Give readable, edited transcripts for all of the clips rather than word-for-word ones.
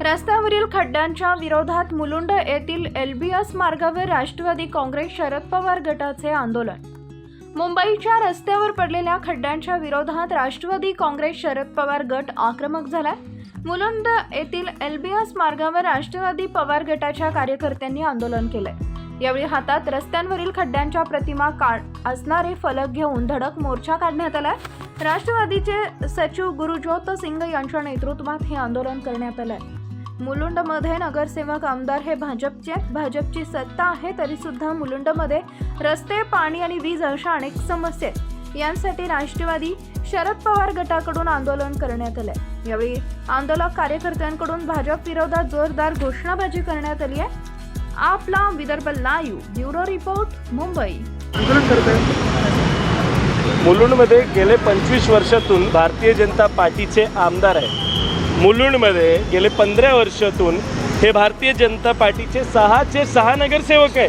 रस्त्यावरील खड्ड्यांच्या विरोधात मुलुंड येथील LBS मार्गावर राष्ट्रवादी काँग्रेस शरद पवार गटाचे आंदोलन। मुंबईच्या रस्त्यावर पडलेल्या खड्ड्यांच्या विरोधात राष्ट्रवादी काँग्रेस शरद पवार गट आक्रमक झाला। मुलुंड येथील LBS मार्गावर राष्ट्रवादी पवार गटाच्या कार्यकर्त्यांनी आंदोलन केले। यावेळी हातात रस्त्यांवरील खड्ड्यांच्या प्रतिमा असणारे फलक घेऊन धडक मोर्चा काढण्यात आला। राष्ट्रवादीचे सचिव गुरुज्योत सिंग यांच्या नेतृत्वात हे आंदोलन करण्यात आले। मुलुंडमध्ये नगरसेवक आमदार हे भाजपची सत्ता आहे, तरी सुद्धा मुलुंडमध्ये रस्ते, पाणी आणि वीज अशा अनेक समस्या आहेत। यांसाठी राष्ट्रवादी शरद पवार गटाकडून आंदोलन करण्यात आले। यावेळी आंदोलक कार्यकर्त्यांकडून भाजप विरोधात जोरदार घोषणाबाजी करण्यात आली आहे। आपला Vidarbha live bureau report Mumbai. आंदोलन करतोय मुलुंडमध्ये गेले 25 वर्षातून भारतीय जनता पार्टीचे आमदार आहेत। मुलुंडमध्ये गेले 15 वर्षातून हे भारतीय जनता पार्टीचे 6 नगरसेवक आहे।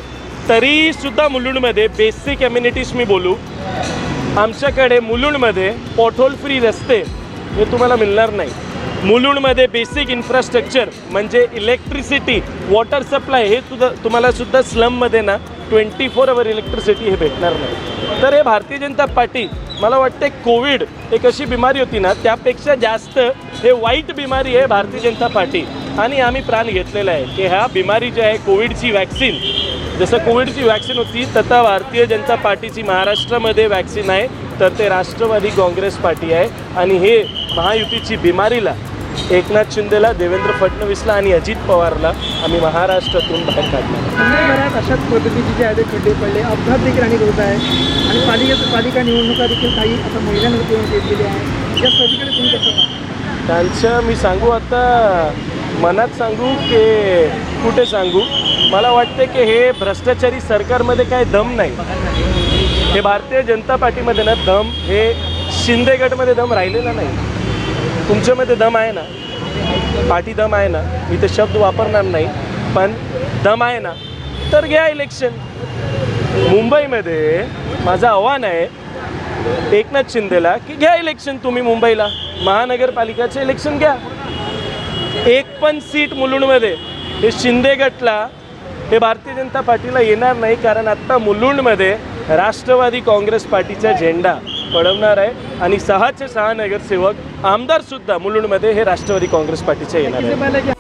तरी सुद्धा मुलुंडमध्ये बेसिक अम्युनिटीज मी बोलू, आमच्याकडे मुलुंडमध्ये पॉटहोल फ्री रस्ते हे तुम्हाला मिळणार नाही। मुलुंडमध्ये बेसिक इन्फ्रास्ट्रक्चर म्हणजे इलेक्ट्रिसिटी, वॉटर सप्लाय हे तुम्हाला सुद्धा स्लममध्ये ना 24 आवर इलेक्ट्रिसिटी हे भेटणार नाही। तर हे भारतीय जनता पार्टी, मला वाटते कोविड एक अशी बिमारी होती ना, त्यापेक्षा जास्त हे वाईट बिमारी आहे भारतीय जनता पार्टी। आणि आम्ही प्राण घेतलेला आहे की ह्या बिमारी जी आहे कोविडची वॅक्सिन, जसं कोविडची वॅक्सिन होती तथा भारतीय जनता पार्टीची महाराष्ट्रामध्ये वॅक्सिन आहे, तर ते राष्ट्रवादी काँग्रेस पार्टी आहे। आणि हे महायुतीची बिमारीला एकनाथ शिंदेला, देवेंद्र फडणवीसला आणि अजित पवारला आम्ही महाराष्ट्रातून बाहेर काढणार। मुंबईभरात अशाच पद्धतीचे जे आहे खड्डे पडले, अपघात देखील अनेक होत आहे आणि पालिका निवडणुका देखील काही आता महिलांवर घेतलेली आहे। या सगळीकडे तुम्ही कसं पाहता? त्यांचं मी सांगू आता मनात सांगू की कुठे सांगू, मला वाटते की हे भ्रष्टाचारी सरकारमध्ये काय दम नाही। हे भारतीय जनता पार्टीमध्ये ना दम, हे शिंदे गटमध्ये दम राहिलेला नाही। तुमच्यामध्ये दम आहे ना, पार्टी दम आहे ना, मी ते शब्द वापरणार नाही, पण दम आहे ना तर घ्या इलेक्शन। मुंबईमध्ये माझं आव्हान आहे एकनाथ शिंदेला की घ्या इलेक्शन तुम्ही मुंबईला, महानगरपालिकाचे इलेक्शन घ्या। एक पण सीट मुलुंडमध्ये हे शिंदे गटला, हे भारतीय जनता पार्टीला येणार नाही, कारण आत्ता मुलुंडमध्ये राष्ट्रवादी काँग्रेस पार्टीचा झेंडा पडवणार आहे आणि 6 नगरसेवक आमदार सुद्धा मुलुंडमध्ये हे राष्ट्रवादी काँग्रेस पार्टीचे येणार आहे।